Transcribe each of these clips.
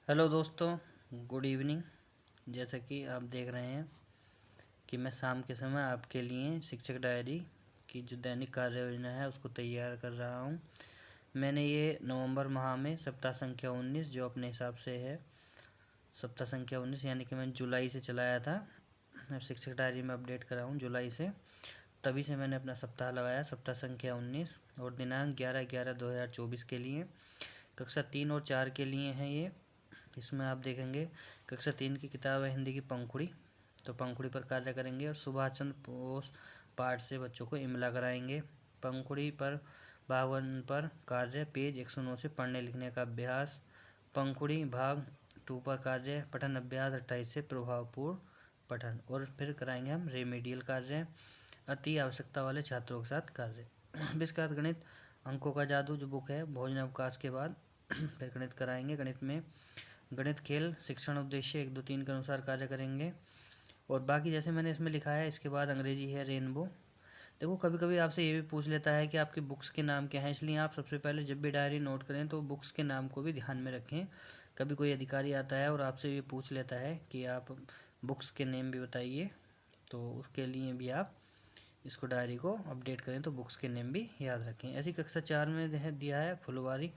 Hello दोस्तों, good evening. जैसा कि आप देख रहे हैं कि मैं शाम के समय आपके लिए शिक्षक डायरी की जो दैनिक कार्य योजना है उसको तैयार कर रहा हूं। मैंने ये नवंबर माह में सप्ताह संख्या 19 जो अपने हिसाब से है सप्ताह संख्या 19 यानी कि मैंने जुलाई से चलाया था। शिक्षक डायरी में अपडेट कर रहा हूँ जुलाई से, तभी से मैंने अपना सप्ताह लगाया सप्ताह संख्या 19 और दिनांक 11/11/2024 के लिए कक्षा 3 और 4 के लिए हैं ये। इसमें आप देखेंगे कक्षा 3 की किताब है हिंदी की पंखुड़ी, तो पंखुड़ी पर कार्य करेंगे और सुभाष चंद्र बोस पाठ से बच्चों को इमला कराएंगे। पंखुड़ी पर भाग 1 पर कार्य पेज 109 से पढ़ने लिखने का अभ्यास। पंखुड़ी भाग 2 पर कार्य पठन अभ्यास 28 से प्रभावपूर्ण पठन, और फिर कराएंगे हम रेमेडियल कार्य अति आवश्यकता वाले छात्रों के साथ कार्य। विस्कात गणित अंकों का जादू जो बुक है भोजन अवकाश के बाद फिर गणित कराएंगे। गणित में गणित खेल शिक्षण उद्देश्य 1 2 3 के अनुसार कार्य करेंगे। और बाकी जैसे मैंने इसमें लिखा है, इसके बाद अंग्रेजी है रेनबो। देखो कभी कभी आपसे ये भी पूछ लेता है कि आपकी बुक्स के नाम क्या हैं, इसलिए आप सबसे पहले जब भी डायरी नोट करें तो बुक्स के नाम को भी ध्यान में रखें। कभी कोई अधिकारी आता है और आपसे ये पूछ लेता है कि आप बुक्स के नेम भी बताइए, तो उसके लिए भी आप इसको डायरी को अपडेट करें तो बुक्स के नेम भी याद रखें। ऐसी कक्षा 4 में दिया है फुलवारी।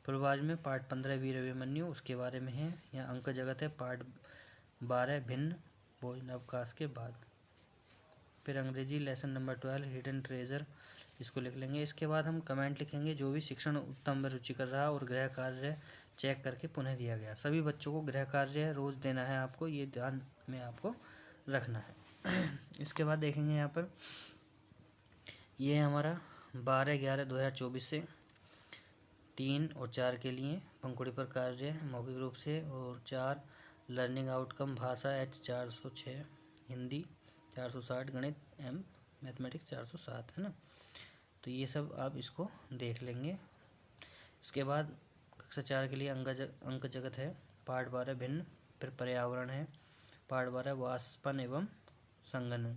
फुलवारी में पाठ 15 वीर अभिमन्यु उसके बारे में है। यहाँ अंक जगत है पाठ 12 भिन्न भोजन अवकाश के बाद। फिर अंग्रेजी लेसन नंबर 12 हिडन ट्रेजर, इसको लिख लेंगे। इसके बाद हम कमेंट लिखेंगे जो भी शिक्षण उत्तम में रुचि कर रहा और गृह कार्य चेक करके पुनः दिया गया। सभी बच्चों को गृह कार्य रोज़ देना है आपको, ये ध्यान में आपको रखना है। इसके बाद देखेंगे यहाँ पर ये हमारा 12/11/2024 से 3 और 4 के लिए पंखुड़ी पर कार्य मौखिक रूप से, और 4 लर्निंग आउटकम भाषा H 406, हिंदी 460, गणित M मैथमेटिक्स 407 है ना। तो ये सब आप इसको देख लेंगे। इसके बाद कक्षा 4 के लिए अंक जगत है पाठ 12 भिन्न, फिर पर्यावरण है पाठ 12 वाष्पन एवं संघनन।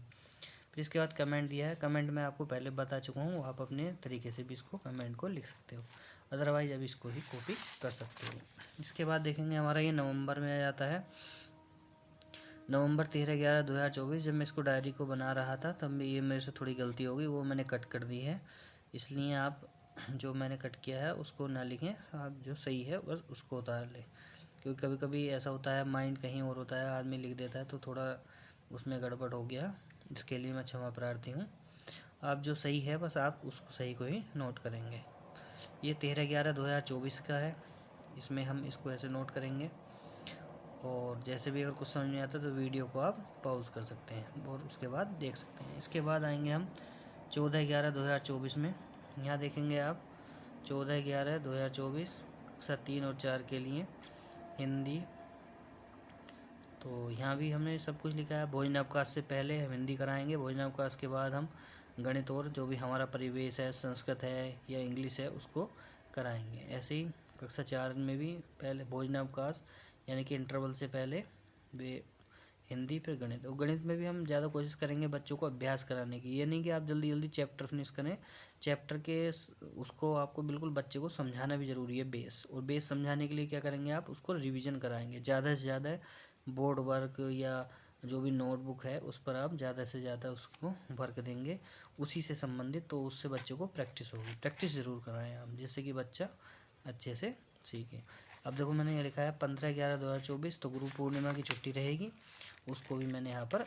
फिर इसके बाद कमेंट दिया है, कमेंट मैं आपको पहले बता चुका हूँ, आप अपने तरीके से भी इसको कमेंट को लिख सकते हो, अदरवाइज अब इसको ही कॉपी कर सकते हो। इसके बाद देखेंगे हमारा ये नवंबर में आ जाता है। नवंबर 13/11/2024 जब मैं इसको डायरी को बना रहा था तब ये मेरे से थोड़ी गलती हो गई, वो मैंने कट कर दी है, इसलिए आप जो मैंने कट किया है उसको ना लिखें, आप जो सही है बस उसको उतार लें, क्योंकि कभी कभी ऐसा होता है माइंड कहीं और होता है, आदमी लिख देता है तो थोड़ा उसमें गड़बड़ हो गया, इसके लिए मैं क्षमा प्रार्थी हूँ। आप जो सही है बस आप उसको सही को ही नोट करेंगे। ये 13/11/2024 का है, इसमें हम इसको ऐसे नोट करेंगे, और जैसे भी अगर कुछ समझ में आता है तो वीडियो को आप पॉज कर सकते हैं और उसके बाद देख सकते हैं। इसके बाद आएंगे हम 14/11/2024 में। यहाँ देखेंगे आप 14/11/2024 कक्षा 3 और 4 के लिए हिंदी, तो यहाँ भी हमने सब कुछ लिखा है। भोजन अवकाश से पहले हम हिंदी कराएंगे, भोजन अवकाश के बाद हम गणित और जो भी हमारा परिवेश है, संस्कृत है या इंग्लिश है, उसको कराएंगे। ऐसे ही कक्षा 4 में भी पहले भोजन अवकाश यानी कि इंटरवल से पहले वे हिंदी फिर गणित, और गणित में भी हम ज़्यादा कोशिश करेंगे बच्चों को अभ्यास कराने की। ये नहीं कि आप जल्दी जल्दी चैप्टर फिनिश करें, चैप्टर के उसको आपको बिल्कुल बच्चे को समझाना भी ज़रूरी है बेस, और बेस समझाने के लिए क्या करेंगे आप उसको रिवीजन कराएंगे ज़्यादा से ज़्यादा। बोर्ड वर्क या जो भी नोटबुक है उस पर आप ज़्यादा से ज़्यादा उसको वर्क देंगे उसी से संबंधित, तो उससे बच्चे को प्रैक्टिस होगी। प्रैक्टिस ज़रूर कराएं आप, जिससे कि बच्चा अच्छे से सीखे। अब देखो मैंने ये लिखा है 15/11/2024, तो गुरु पूर्णिमा की छुट्टी रहेगी, उसको भी मैंने यहाँ पर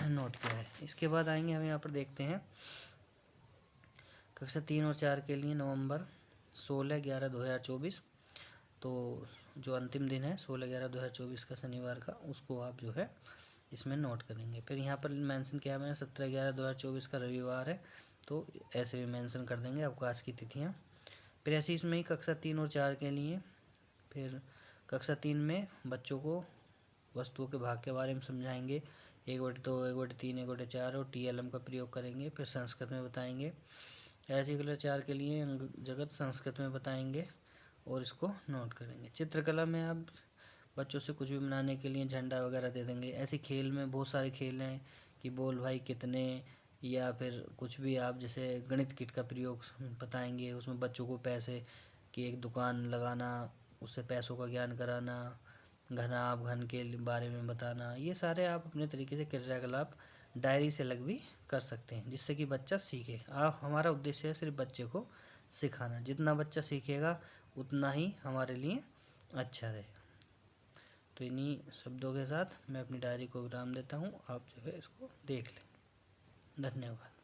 नोट किया है। इसके बाद आएंगे हम यहाँ पर देखते हैं कक्षा 3 और 4 के लिए नवंबर 16/11/2024, तो जो अंतिम दिन है 16/11/2024 का शनिवार का, उसको आप जो है इसमें नोट करेंगे। फिर यहाँ पर मेंशन किया मैंने 17/11/2024 का रविवार है, तो ऐसे भी मेंशन कर देंगे अवकाश की तिथियाँ। फिर ऐसे इसमें ही कक्षा 3 और 4 के लिए फिर कक्षा 3 में बच्चों को वस्तुओं के भाग के बारे में समझाएंगे, 1/2 1/3 1/4 और TLM का प्रयोग करेंगे। फिर संस्कृत में बताएंगे। ऐसे कक्षा 4 के लिए अंग जगत संस्कृत में बताएंगे और इसको नोट करेंगे। चित्रकला में आप बच्चों से कुछ भी बनाने के लिए झंडा वगैरह दे देंगे। ऐसे खेल में बहुत सारे खेल हैं कि बोल भाई कितने, या फिर कुछ भी आप जैसे गणित किट का प्रयोग बताएंगे, उसमें बच्चों को पैसे की एक दुकान लगाना, उससे पैसों का ज्ञान कराना, घनाभ घन के बारे में बताना, ये सारे आप अपने तरीके से क्रियाकलाप डायरी से अलग भी कर सकते हैं, जिससे कि बच्चा सीखे। आप हमारा उद्देश्य है सिर्फ बच्चे को सिखाना, जितना बच्चा सीखेगा उतना ही हमारे लिए अच्छा रहेगा। तो इन्हीं शब्दों के साथ मैं अपनी डायरी को विराम देता हूँ। आप जो है इसको देख लें। धन्यवाद।